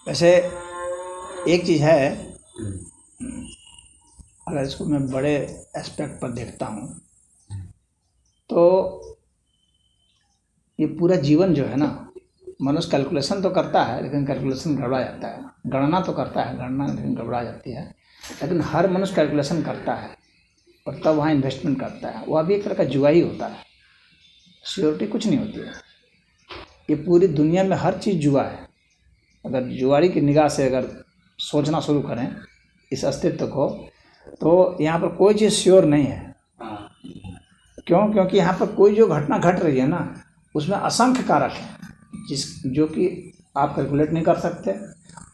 वैसे एक चीज़ है, अगर इसको मैं बड़े एस्पेक्ट पर देखता हूँ तो ये पूरा जीवन जो है ना, मनुष्य कैलकुलेशन तो करता है लेकिन कैलकुलेशन गड़बड़ा जाता है, गणना तो करता है गणना लेकिन गड़बड़ा जाती है। लेकिन हर मनुष्य कैलकुलेशन करता है और तब वहाँ इन्वेस्टमेंट करता है, वह भी एक तरह का जुआ ही होता है, श्योरिटी कुछ नहीं होती है। ये पूरी दुनिया में हर चीज़ जुआ है। अगर जुआरी की निगाह से अगर सोचना शुरू करें इस अस्तित्व को, तो यहाँ पर कोई चीज़ श्योर नहीं है। क्यों? क्योंकि यहाँ पर कोई जो घटना घट रही है ना, उसमें असंख्य कारक हैं जो कि आप कैलकुलेट नहीं कर सकते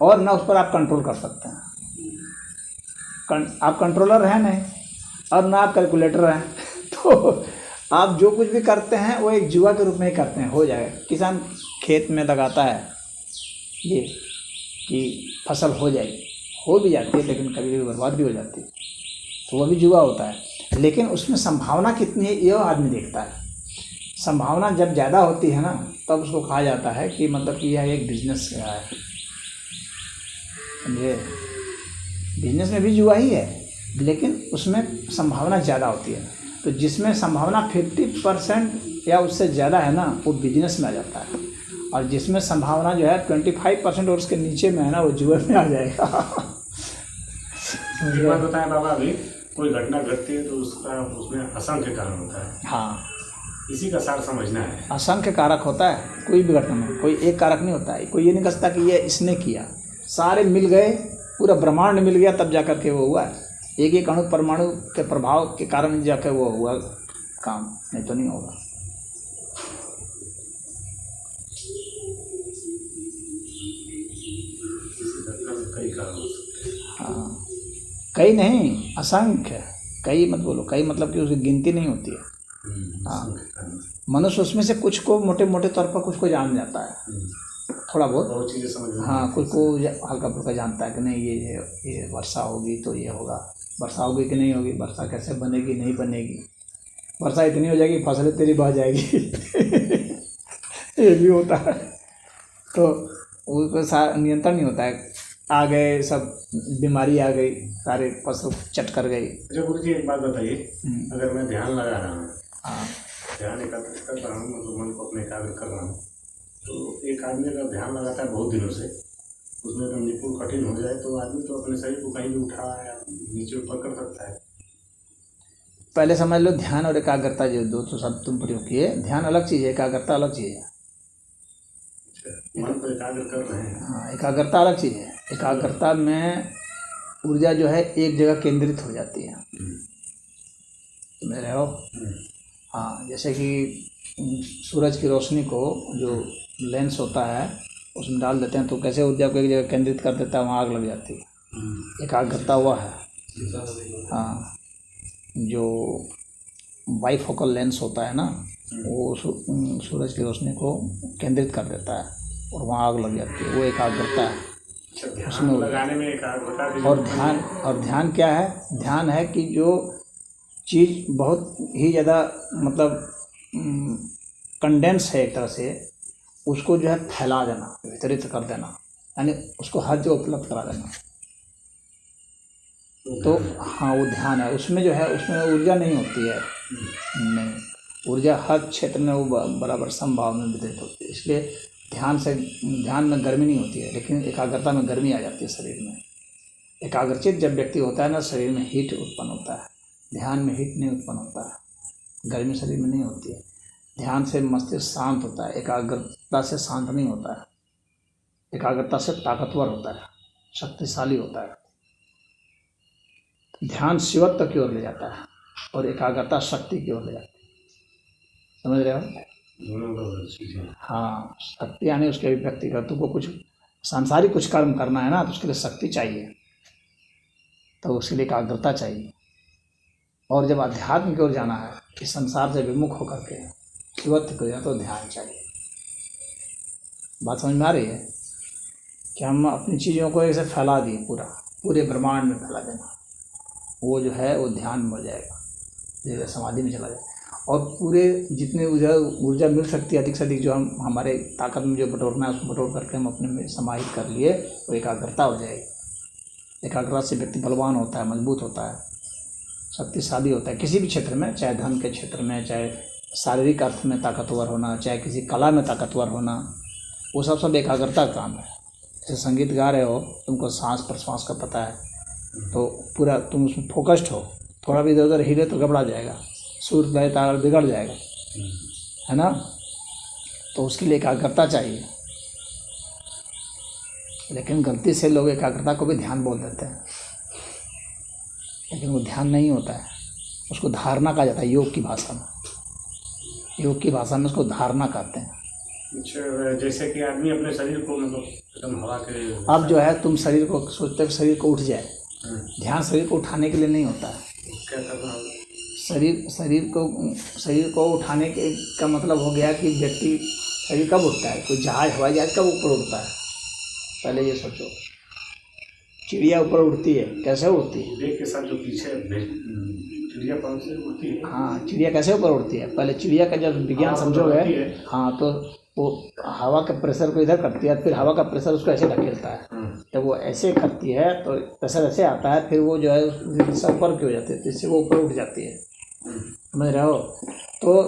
और ना उस पर आप कंट्रोल कर सकते हैं। आप कंट्रोलर हैं नहीं और ना आप कैलकुलेटर हैं तो आप जो कुछ भी करते हैं वो एक जुआ के रूप में ही करते हैं। हो जाएगा, किसान खेत में लगाता है ये कि फसल हो जाएगी, हो भी जाती है लेकिन कभी कभी बर्बाद भी हो जाती है, तो वह भी जुआ होता है। लेकिन उसमें संभावना कितनी है ये आदमी देखता है। संभावना जब ज़्यादा होती है ना, तब उसको कहा जाता है कि मतलब कि यह एक बिजनेस है। समझे? बिजनेस में भी जुआ ही है लेकिन उसमें संभावना ज़्यादा होती है। तो जिसमें संभावना 50% या उससे ज़्यादा है ना, वो बिजनेस में आ जाता है, और जिसमें संभावना जो है 25% और उसके नीचे में है ना, वो जुए में आ जाएगा। एक बात बताएं बाबा, अभी कोई घटना घटती है तो उसका उसमें असंख्य कारण होता है। हाँ, इसी का सार समझना है। असंख्य कारक होता है, कोई भी घटना में कोई एक कारक नहीं होता है। कोई ये नहीं कह सकता कि ये इसने किया, सारे मिल गए, पूरा ब्रह्मांड मिल गया तब जाकर के वो हुआ। एक एक अणु परमाणु के प्रभाव के कारण जाकर वो हुआ काम, नहीं तो नहीं होगा। कई कारण हो सकते हैं। हाँ, कई नहीं, असंख्य। कई मत बोलो, कई मतलब कि उसकी गिनती नहीं होती है। हाँ, मनुष्य उसमें से कुछ को मोटे मोटे तौर पर कुछ को जान जाता है, थोड़ा बहुत चीज़ें समझ। हाँ, कुछ को हल्का फुल्का जानता है कि नहीं ये वर्षा होगी तो ये होगा, वर्षा होगी कि नहीं होगी, वर्षा कैसे बनेगी नहीं बनेगी, वर्षा इतनी हो जाएगी फसलें तेरी बह जाएगी ये भी होता है। तो उसका नियंत्रण नहीं होता है। आ गए सब, बीमारी आ गई, सारे फसल चट कर गई। अच्छा गुरु जी, एक बात बताइए, अगर मैं ध्यान लगा रहा हूँ, हाँ, ध्यान एकाग्र कर रहा हूँ, मतलब मन को अपने एकाग्र कर रहा हूँ, तो एक आदमी अगर ध्यान लगाता है बहुत दिनों से, उसमें एकदम निपुण कठिन हो जाए तो आदमी तो अपने शरीर को कहीं भी उठा या नीचे ऊपर कर सकता है। पहले समझ लो ध्यान और एकाग्रता जो दो तो शब्द तुम प्रयोग किए, ध्यान अलग चीज़ है, एकाग्रता अलग चीज़ है। मन को एकाग्र कर रहे हैं। हाँ, एकाग्रता अलग चीज़ है। एकाग्रता में ऊर्जा जो है एक जगह केंद्रित हो जाती है, समझ रहे हो? हाँ, जैसे कि सूरज की रोशनी को जो लेंस होता है उसमें डाल देते हैं तो कैसे ऊर्जा को एक जगह केंद्रित कर देता है, वहाँ आग लग जाती है। एकाग्रता हुआ है। हाँ, जो बाइफोकल लेंस होता है ना, वो सूरज की रोशनी को केंद्रित कर देता है और वहाँ आग लग जाती है, वो एकाग्रता है। उसमें लगाने में एकाग्रता भी। और ध्यान क्या है? ध्यान है कि जो चीज़ बहुत ही ज़्यादा मतलब कंडेंस है एक तरह से, उसको जो है फैला देना, वितरित कर देना, यानी उसको हर जगह उपलब्ध करा देना। तो हाँ, वो ध्यान है। उसमें जो है उसमें ऊर्जा नहीं होती है, नहीं, ऊर्जा हर क्षेत्र में वो बराबर समभाव में वितरित होती है। इसलिए ध्यान में गर्मी नहीं होती है, लेकिन एकाग्रता में गर्मी आ जाती है शरीर में। एकाग्रचित जब व्यक्ति होता है ना, शरीर में हीट उत्पन्न होता है। ध्यान में हीट नहीं उत्पन्न होता है, गर्मी शरीर में नहीं होती है। ध्यान से मस्तिष्क शांत होता है, एकाग्रता से शांत नहीं होता है। एकाग्रता से ताकतवर होता है, शक्तिशाली होता है। ध्यान शिवत्व की ओर ले जाता है और एकाग्रता शक्ति की ओर ले जाती है। समझ रहे हो? हाँ, शक्ति यानी उसके अभिव्यक्ति का, तुमको कुछ सांसारिक कुछ कर्म करना है ना, तो उसके लिए शक्ति चाहिए, तो उसके लिए एकाग्रता चाहिए। और जब अध्यात्म की ओर जाना है, इस संसार से विमुख होकर के शिवत्व को जाए, तो ध्यान चाहिए। बात समझ में आ रही है कि हम अपनी चीज़ों को ऐसे फैला दिए, पूरे ब्रह्मांड में फैला देना, वो जो है वो ध्यान में हो जाएगा, धीरे समाधि में चला जाए। और पूरे जितने ऊर्जा ऊर्जा मिल सकती है अधिक से अधिक, जो हम हमारे ताकत में जो बटोरना है उसको बटोर करके हम अपने में समाहित कर लिए तो एकाग्रता हो जाएगी। एकाग्रता से व्यक्ति बलवान होता है, मजबूत होता है, शक्तिशाली होता है किसी भी क्षेत्र में, चाहे धन के क्षेत्र में, चाहे शारीरिक अर्थ में ताकतवर होना, चाहे किसी कला में ताकतवर होना, वो सब एकाग्रता का काम है। जैसे संगीत गा रहे हो, तुमको सांस प्रश्वास का पता है तो पूरा तुम उसमें फोकस्ड हो, थोड़ा भी इधर उधर हिले तो घबरा जाएगा, सुर लय ताल बिगड़ जाएगा, है ना। तो उसके लिए एकाग्रता चाहिए। लेकिन गलती से लोग एकाग्रता को भी ध्यान बोल देते हैं, लेकिन वो ध्यान नहीं होता है, उसको धारणा कहा जाता है योग की भाषा में। योग की भाषा में उसको धारणा कहते हैं। अच्छा, जैसे कि आदमी अपने शरीर को मतलब एकदम हवा के, अब जो है तुम शरीर को सोचते हो शरीर को उठ जाए, ध्यान शरीर को उठाने के लिए नहीं होता है। क्या करना होगा? शरीर को उठाने के का मतलब हो गया कि व्यक्ति शरीर कब उठता है, कोई जहाज हवाई जहाज कब ऊपर उड़ता है, पहले ये सोचो। चिड़िया ऊपर उड़ती है, कैसे उड़ती है? वेग के साथ जो पीछे चिड़िया कौन से उड़ती है? हाँ, चिड़िया कैसे ऊपर उड़ती है? पहले चिड़िया का जब विज्ञान समझोगे, हाँ, तो वो हवा के प्रेशर को इधर करती है, फिर हवा का प्रेशर उसको ऐसे धकेलता है। जब वो ऐसे करती है तो प्रेशर ऐसे आता है, फिर वो जो है दिशा ऊपर की हो जाती है, तो इससे वो ऊपर उठ जाती है। समझ रहे हो? तो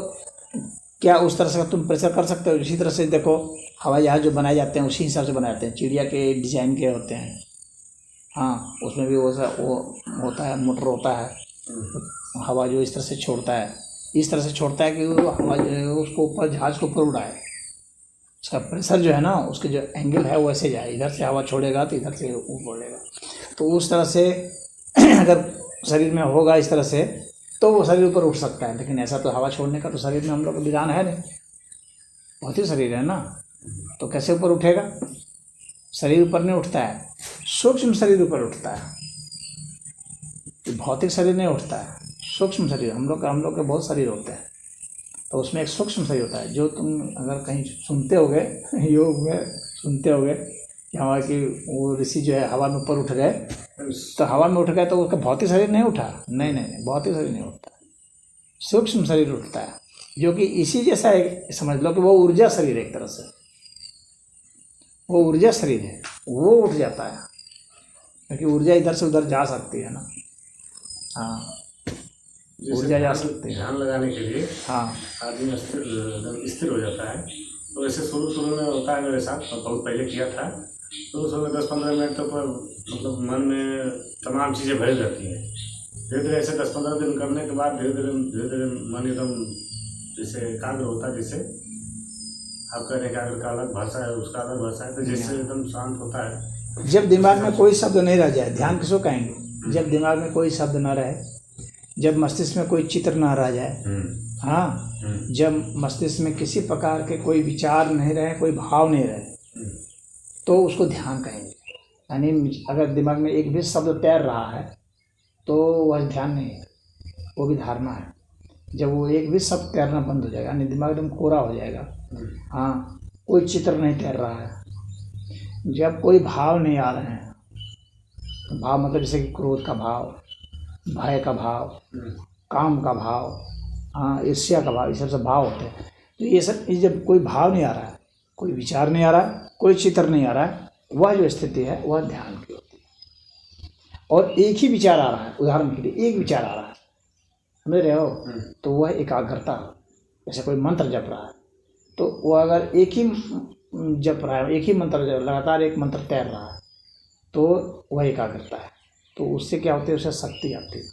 क्या उस तरह से तुम प्रेशर कर सकते हो? इसी तरह से देखो, हवाई जहाज जो बनाए जाते हैं उसी हिसाब से बनाए जाते हैं, चिड़िया के डिजाइन के होते हैं। हाँ, उसमें भी वो होता है, मोटर होता है, हवा जो इस तरह से छोड़ता है, इस तरह से छोड़ता है कि वो हवा जो है उसको ऊपर, जहाज को ऊपर उड़ाए। उसका प्रेशर जो है ना, उसके जो एंगल है वो ऐसे जाए, इधर से हवा छोड़ेगा तो इधर से ऊपर उड़ेगा। तो उस तरह से अगर शरीर में होगा इस तरह से तो वो शरीर ऊपर उठ सकता है। लेकिन ऐसा तो हवा छोड़ने का तो शरीर में हम लोग का विधान है नहीं, बहुत ही शरीर है ना, तो कैसे ऊपर उठेगा? शरीर ऊपर नहीं उठता है, सूक्ष्म शरीर ऊपर उठता है, भौतिक शरीर नहीं उठता है, सूक्ष्म शरीर। हम लोग के बहुत शरीर होते हैं, तो उसमें एक सूक्ष्म शरीर होता है। जो तुम अगर कहीं सुनते होगे, योग में सुनते होगे कि हमारे की वो ऋषि जो है हवा में ऊपर उठ गए, तो हवा में उठ गए तो उसका भौतिक शरीर नहीं उठा, नहीं, भौतिक शरीर नहीं उठता, सूक्ष्म शरीर उठता है, जो कि इसी जैसा है। समझ लो कि वो ऊर्जा शरीर है, एक तरह से वो ऊर्जा शरीर है, वो उठ जाता है, क्योंकि ऊर्जा इधर से उधर जा सकती है ना। हाँ, ऊर्जा जा सकती है। ध्यान लगाने के लिए हाँ, आदमी स्थिर हो जाता है। तो ऐसे शुरू में होता है मेरे साथ, बहुत पहले किया था, तो उसमें 10-15 मिनट तक मतलब मन में तमाम चीज़ें भरी रहती हैं। धीरे धीरे ऐसे 10-15 दिन करने के बाद धीरे धीरे मन एकदम जैसे एकाग्र होता है। जैसे आप कह रहे हैं एकाग्र का अलग भाषा है, उसका अलग भाषा है, तो जैसे एकदम शांत होता है। जब दिमाग में कोई शब्द नहीं रह जाए, ध्यान किसको कहेंगे? जब दिमाग में कोई शब्द ना रहे, जब मस्तिष्क में कोई चित्र ना रह जाए, हाँ, जब मस्तिष्क में किसी प्रकार के कोई विचार नहीं रहे, कोई भाव नहीं रहे, तो उसको ध्यान कहेंगे। यानी अगर दिमाग में एक भी शब्द तैर रहा है तो वह ध्यान नहीं है, वो भी धारणा है। जब वो एक भी शब्द तैरना बंद हो जाएगा, यानी दिमाग एकदम कोरा हो जाएगा, हाँ, कोई चित्र नहीं तैर रहा है, जब कोई भाव नहीं आ रहे हैं, तो भाव मतलब जैसे कि क्रोध का भाव, भय का भाव, काम का भाव, हाँ, ईर्ष्या का भाव, ये सब भाव होते हैं। तो ये सब जब कोई भाव नहीं आ रहा है, कोई विचार नहीं आ रहा है, कोई चित्र नहीं आ रहा है, वह जो स्थिति है वह ध्यान की होती है। और एक ही विचार आ रहा है, उदाहरण के लिए एक विचार आ रहा है, समझ रहे हो, तो वह एकाग्रता। जैसे कोई मंत्र जप रहा है, तो वह अगर एक ही जप रहा है, एक ही मंत्र लगातार एक मंत्र तैर रहा है, तो वह एकाग्रता है। तो उससे क्या होती है, उससे शक्ति आती है,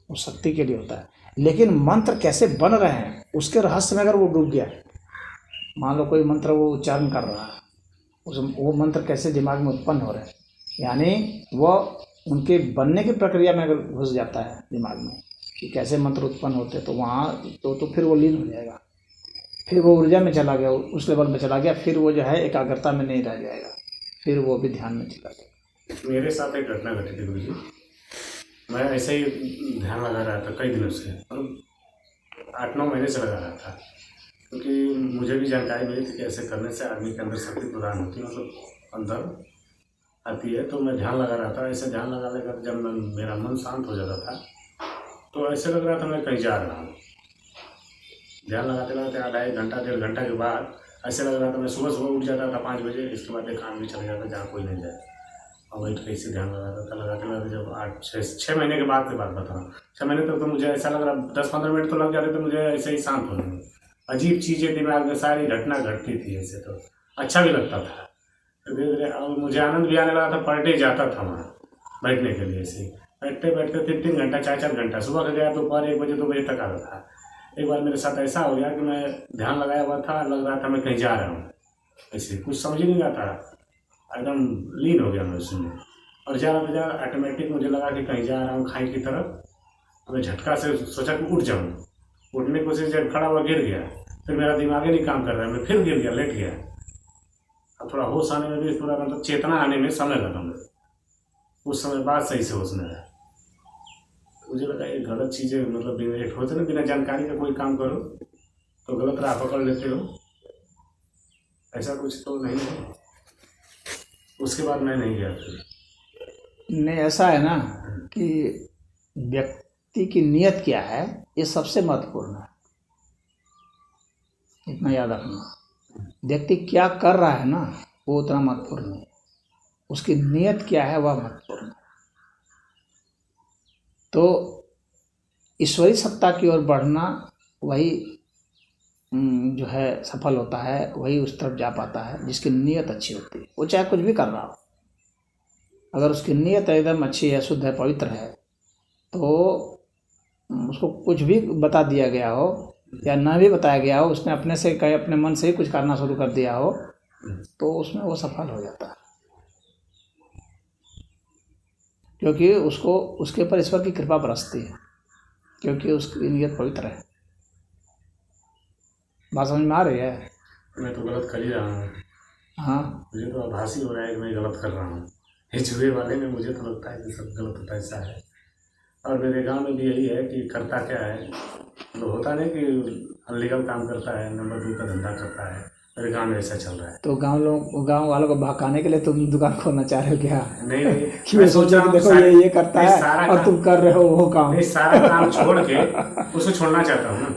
वो शक्ति के लिए होता है। लेकिन मंत्र कैसे बन रहे हैं उसके रहस्य में अगर वो डूब गया, मान लो कोई मंत्र वो उच्चारण कर रहा है, वो मंत्र कैसे दिमाग में उत्पन्न हो रहे हैं, यानी वह उनके बनने की प्रक्रिया में अगर घुस जाता है दिमाग में कि कैसे मंत्र उत्पन्न होते हैं, तो वहाँ तो फिर वो लीन हो जाएगा, फिर वो ऊर्जा में चला गया, उस लेवल में चला गया, फिर वो जो है एकाग्रता में नहीं रह जाएगा, फिर वो भी ध्यान में चला जाएगा। मेरे साथ एक घटना घटी थी गुरुजी। मैं ऐसे ही ध्यान लगा रहा था कई दिनों से, मतलब 8-9 महीने से लगा रहा था, क्योंकि मुझे भी जानकारी मिली थी कि ऐसे करने से आदमी के अंदर शक्ति प्रदान होती है, मतलब अंदर आती है। तो मैं ध्यान लगा रहा था। ऐसे ध्यान लगा जब मेरा मन शांत हो जाता था, तो ऐसे लग रहा था मैं कहीं जा रहा हूँ। ध्यान लगाते लगाते आधा 1 घंटा 1.5 घंटा के बाद ऐसे लग रहा था मैं सुबह सुबह उठ जाता था 5 बजे, इसके बाद एक काम भी चला जाता जहाँ कोई नहीं जाए, और वही तो इससे ध्यान लगाता था। लगाते लगाते जब 6 महीने के बाद की बात बता रहा हूँ, 6 महीने तक तो मुझे ऐसा लग रहा 10-15 मिनट तो लग जाते थे मुझे ऐसे ही शांत होने में। अजीब चीज़ें दिमाग में सारी घटना घटती थी ऐसे, तो अच्छा भी लगता था। तो धीरे धीरे और मुझे आनंद भी आने लगा था। पर डे जाता था वहाँ बैठने के लिए, ऐसे बैठते बैठते 3-3 घंटा 4-4 घंटा, सुबह का गया तो पर 1 बजे 2 बजे तक आता था। एक बार मेरे साथ ऐसा हो गया कि मैं ध्यान लगाया हुआ था, लग रहा था मैं कहीं जा रहा हूँ, ऐसे कुछ समझ ही नहीं आता, एकदम लीन हो गया मैं उसमें। और जा रहा था ऑटोमेटिक मुझे लगा कि कहीं जा रहा हूँ खाई की तरफ। मैं झटका से सोचा कि उठ जाऊँ, उठने की कोशिश जब खड़ा हुआ गिर गया, फिर मेरा दिमाग ही नहीं काम कर रहा है, मैं फिर गिर गया, लेट गया। अब थोड़ा होश आने में भी पूरा मतलब चेतना आने में समय लगा मुझे, उस समय बाद सही से होश में आया। मुझे लगा ये गलत चीज़ें मतलब एक होते ना, बिना जानकारी का कोई काम करो तो गलत राह पकड़ लेते हो, ऐसा कुछ तो नहीं है। उसके बाद मैं नहीं गया फिर। नहीं, ऐसा है ना कि व्यक्ति की नीयत क्या है ये सबसे महत्वपूर्ण है, इतना याद रखना। व्यक्ति क्या कर रहा है ना वो उतना महत्वपूर्ण नहीं है, उसकी नीयत क्या है वह महत्वपूर्ण है। तो ईश्वरीय सत्ता की ओर बढ़ना वही जो है सफल होता है, वही उस तरफ जा पाता है जिसकी नीयत अच्छी होती है। वो चाहे कुछ भी कर रहा हो, अगर उसकी नीयत एकदम अच्छी है, शुद्ध है, पवित्र है, तो उसको कुछ भी बता दिया गया हो या ना भी बताया गया हो, उसने अपने से कहे अपने मन से ही कुछ करना शुरू कर दिया हो, तो उसमें वो सफल हो जाता है, क्योंकि उसको उसके ऊपर ईश्वर की कृपा बरसती है, क्योंकि उसकी नीयत पवित्र है। बात समझ में आ रही है? मैं तो गलत कर ही रहा हूँ। हाँ, मुझे तो आभास ही हो रहा है कि मैं गलत कर रहा हूँ। ये जुए वाले में मुझे तो लगता है कि सब गलत होता है, ऐसा है। और मेरे गांव में भी यही है कि करता क्या है, तो होता नहीं कि अनलीगल काम करता है, नंबर 2 का धंधा करता है। मेरे गांव में ऐसा चल रहा है। तो गांव वालों को भड़काने के लिए तुम दुकान खोलना चाह रहे हो क्या? नहीं कि वो सोचे कि देखो ये करता है और तुम कर रहे हो वो काम। नहीं, सारा काम छोड़ के उसको छोड़ना चाहता हूँ ना,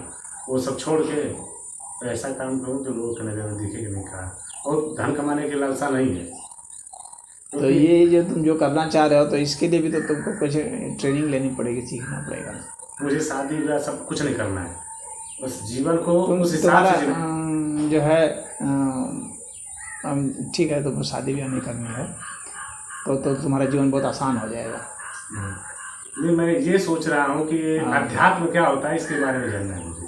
वो सब छोड़ के ऐसा काम करूँ जो लोग के नजर में दिखे कि नहीं कहा, और धन कमाने की लालसा नहीं है। तो ये जो तुम जो करना चाह रहे हो, तो इसके लिए भी तो तुमको कुछ ट्रेनिंग लेनी पड़ेगी, सीखना पड़ेगा। मुझे शादी ब्याह सब कुछ नहीं करना है, बस जीवन को उस हिसाब तुम्हारा से जो है ठीक है, तुमको शादी ब्याह नहीं करनी है तो तुम्हारा जीवन बहुत आसान हो जाएगा। नहीं, मैं ये सोच रहा हूँ कि अध्यात्म क्या होता है इसके बारे में जानना है मुझे।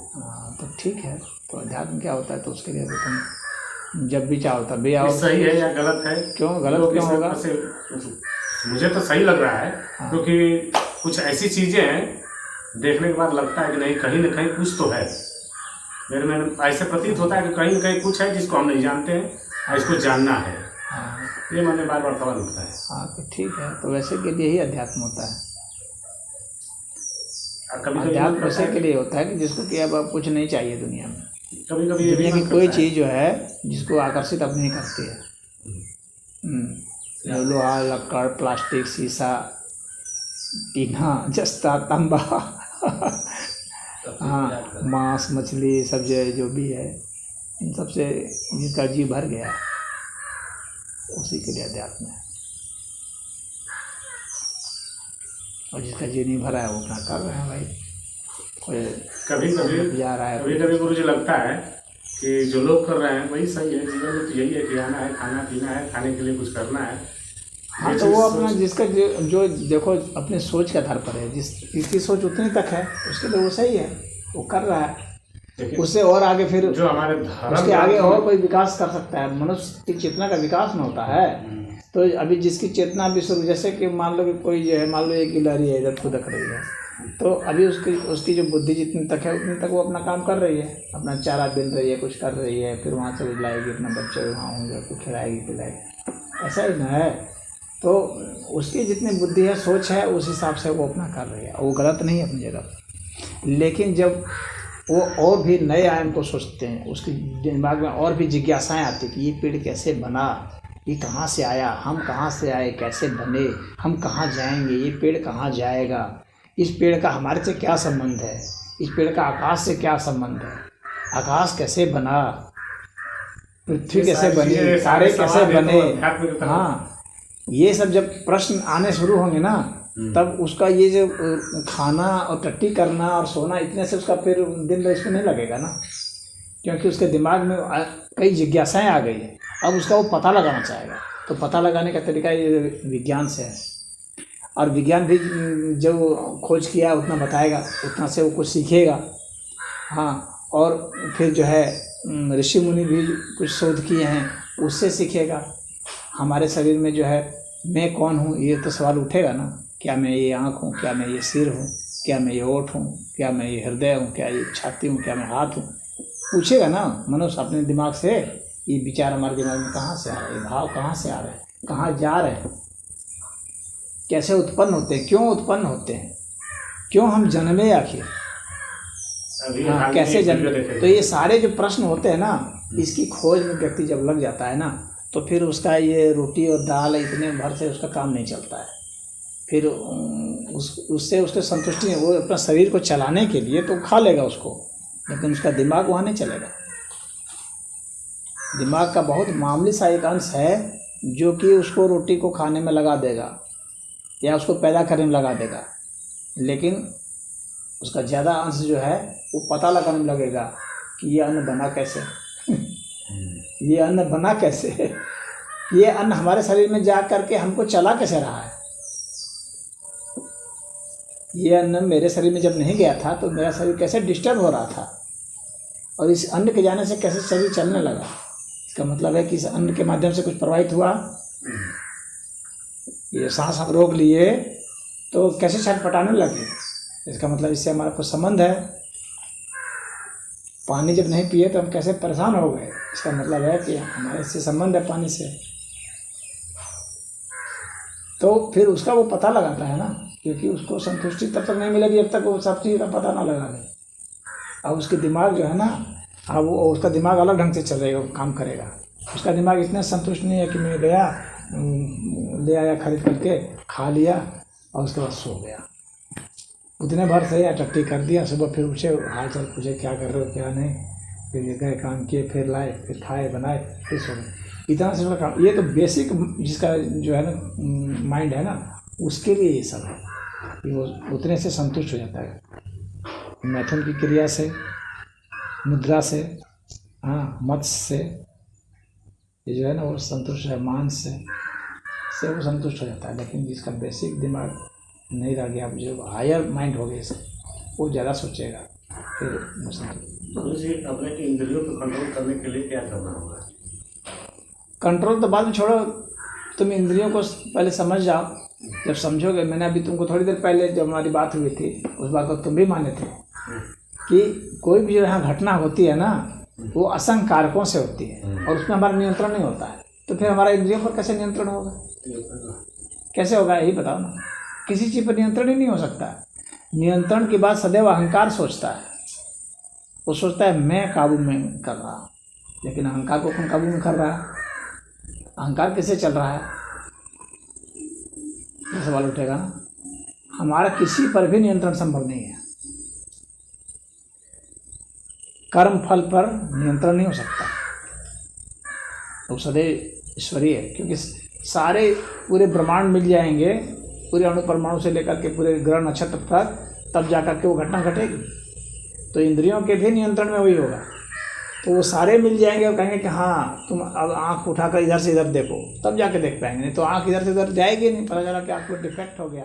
तो ठीक है, तो अध्यात्म क्या होता है तो उसके लिए तो तुम जब भी चाहो तब भी आओ। सही है या गलत है? क्यों गलत क्यों होगा? मुझे तो सही लग रहा है, क्योंकि कुछ ऐसी चीजें हैं देखने के बाद लगता है कि नहीं, कहीं ना कहीं कुछ तो है। मेरे में ऐसे प्रतीत होता है कि कहीं ना कहीं कुछ है जिसको हम नहीं जानते हैं और इसको जानना है। ये मन में बार बार सवाल उठता है। हाँ, तो ठीक है, तो वैसे के लिए ही अध्यात्म होता है। अध्यात्म वैसे के लिए होता है कि जिसको कि अब कुछ नहीं चाहिए दुनिया में। कभी कभी दुनिया की कोई चीज़ जो है जिसको आकर्षित अब नहीं करती है, लोहा, लक्कड़, प्लास्टिक, शीशा, टीना, जस्ता, तांबा, हाँ, मांस, मछली, सब जो भी है, इन सब से जिसका जी भर गया उसी के लिए अध्यात्म है। और जिसका जी नहीं भरा है वो अपना कर रहे हैं भाई, कोई कभी कभी जा रहा है। कभी कभी मुझे लगता है कि जो लोग कर रहे हैं वही सही है। जीवन में तो यही है कि आना है, खाना पीना है, खाने के लिए कुछ करना है। हाँ, तो वो अपना जिसका जो देखो अपने सोच के आधार पर है, जिसकी सोच उतनी तक है उसके लिए वो सही है, वो कर रहा है। उससे और आगे फिर जो हमारे धर्म उसके आगे और कोई विकास कर सकता है। मनुष्य की चेतना का विकास में होता है। तो अभी जिसकी चेतना विश्व, जैसे कि मान लो कि कोई जो है, मान लो एक गिलहरी है इधर खुदक रही है, तो अभी उसकी जो बुद्धि जितनी तक है उतनी तक वो अपना काम कर रही है, अपना चारा बिन रही है, कुछ कर रही है, फिर वहाँ से लाएगी अपना बच्चे, वहाँ होंगे कुछ खिलाएगी पिलाएगी, ऐसा ही ना है। तो उसकी जितनी बुद्धि है, सोच है, उस हिसाब से वो अपना कर रही है, वो गलत नहीं है अपनी जगह। लेकिन जब वो और भी नए आयाम को सोचते हैं, उसके दिमाग में और भी जिज्ञासाएं आती कि ये पेड़ कैसे बना, ये कहाँ से आया, हम कहाँ से आए, कैसे बने, हम कहाँ जाएंगे, ये पेड़ कहाँ जाएगा, इस पेड़ का हमारे से क्या संबंध है, इस पेड़ का आकाश से क्या संबंध है, आकाश कैसे बना, पृथ्वी ये कैसे सारी बनी, चीजें, तारे सारे कैसे सवाल हैं बने। तो अध्यात्म की तरफ। हाँ, ये सब जब प्रश्न आने शुरू होंगे ना, तब उसका ये जो खाना और टट्टी करना और सोना, इतने से उसका फिर दिन भर इसमें नहीं लगेगा ना, क्योंकि उसके दिमाग में कई जिज्ञासाएं आ गई है। अब उसका वो पता लगाना चाहेगा, तो पता लगाने का तरीका ये विज्ञान से है। और विज्ञान भी जो खोज किया उतना बताएगा, उतना से वो कुछ सीखेगा। हाँ, और फिर जो है ऋषि मुनि भी कुछ शोध किए हैं, उससे सीखेगा। हमारे शरीर में जो है मैं कौन हूँ, ये तो सवाल उठेगा ना। क्या मैं ये आँख हूँ, क्या मैं ये सिर हूँ, क्या मैं ये ओठ हूँ, क्या मैं ये हृदय हूँ, क्या ये छाती हूँ, क्या मैं हाथ हूँ, पूछेगा ना मनुष्य अपने दिमाग से। ये विचार हमारे दिमाग में कहाँ से आ रहे हैं, ये भाव कहाँ से आ रहे हैं, कहाँ जा रहे हैं, कैसे उत्पन्न होते हैं, क्यों उत्पन्न होते हैं, क्यों हम जन्मे आखिर, हाँ, कैसे जन्मे। तो ये सारे जो प्रश्न होते हैं ना, इसकी खोज में व्यक्ति जब लग जाता है ना, तो फिर उसका ये रोटी और दाल इतने भर से उसका काम नहीं चलता है। फिर उससे उसके संतुष्टि नहीं, वो अपना शरीर को चलाने के लिए तो खा लेगा उसको, लेकिन उसका दिमाग वहाँ नहीं चलेगा। दिमाग का बहुत मामूली सा एक अंश है जो कि उसको रोटी को खाने में लगा देगा या उसको पैदा करने में लगा देगा, लेकिन उसका ज़्यादा अंश जो है वो पता लगाने में लगेगा कि ये अन्न बना कैसे ये अन्न बना कैसे, ये अन्न हमारे शरीर में जा करके हमको चला कैसे रहा है। ये अन्न मेरे शरीर में जब नहीं गया था तो मेरा शरीर कैसे डिस्टर्ब हो रहा था, और इस अन्न के जाने से कैसे शरीर चलने लगा। इसका मतलब है कि इस अन्न के माध्यम से कुछ प्रभावित हुआ। ये सांस हम रोक लिए तो कैसे छटपटाने लगे, इसका मतलब इससे हमारा कुछ संबंध है। पानी जब नहीं पिए तो हम कैसे परेशान हो गए, इसका मतलब है कि हमारे से संबंध है पानी से। तो फिर उसका वो पता लगाता है ना, क्योंकि उसको संतुष्टि तब तक नहीं मिलेगी जब तक वो सब चीज़ का पता ना लगा ले। अब उसके दिमाग जो है ना, अब वो उसका दिमाग अलग ढंग से चलेगा, काम करेगा। उसका दिमाग इतना संतुष्ट नहीं है कि मैं गया ले आया खरीद करके खा लिया और उसके बाद सो गया, उतने भर से या टट्टी कर दिया, सुबह फिर उठे हाल चाल पूछे क्या कर रहे हो क्या नहीं, फिर ये गए काम किए, फिर लाए, फिर खाए बनाए, फिर सो गए। इतना से उसका काम, ये तो बेसिक जिसका जो है ना माइंड है ना, उसके लिए ये सब है कि वो उतने से संतुष्ट हो जाता है। मैथुन की क्रिया से, मुद्रा से, हाँ, मत्स्य से, ये जो है ना वो संतुष्ट है, मांस से वो संतुष्ट हो जाता है। लेकिन जिसका बेसिक दिमाग नहीं रह गया, जो हायर माइंड हो गया इससे, वो ज़्यादा सोचेगा, फिर वो संतुष्ट। तो जी अपने इंद्रियों को कंट्रोल करने के लिए क्या करना होगा? कंट्रोल तो बाद में छोड़ो, तुम इंद्रियों को पहले समझ जाओ। जब समझोगे, मैंने अभी तुमको थोड़ी देर पहले जब हमारी बात हुई थी उस बात को तुम भी माने थे कि कोई भी जो यहाँ घटना होती है ना, वो असंग कारकों से होती है और उसमें हमारा नियंत्रण नहीं होता है। तो फिर हमारा इंद्रियों पर कैसे नियंत्रण होगा, कैसे होगा, यही बताओ ना। किसी चीज़ पर नियंत्रण ही नहीं हो सकता। नियंत्रण की बात सदैव अहंकार सोचता है। वो सोचता है मैं काबू में कर रहा हूँ, लेकिन अहंकार को कौन काबू में कर रहा है? अहंकार कैसे चल रहा है, ये सवाल उठेगा ना। हमारा किसी पर भी नियंत्रण संभव नहीं है। कर्म फल पर नियंत्रण नहीं हो सकता, तो सदैव ईश्वरीय है। क्योंकि सारे पूरे ब्रह्मांड मिल जाएंगे, पूरे अणु परमाणु से लेकर के पूरे ग्रह नक्षत्र तक, तब जाकर के वो घटना घटेगी। तो इंद्रियों के भी नियंत्रण में वही होगा। तो वो सारे मिल जाएंगे और कहेंगे कि हाँ तुम अब आँख उठाकर इधर से इधर देखो, तब जाके देख पाएंगे। नहीं तो आँख इधर से इधर जाएगी नहीं, पता चला कि आँख में डिफेक्ट हो गया।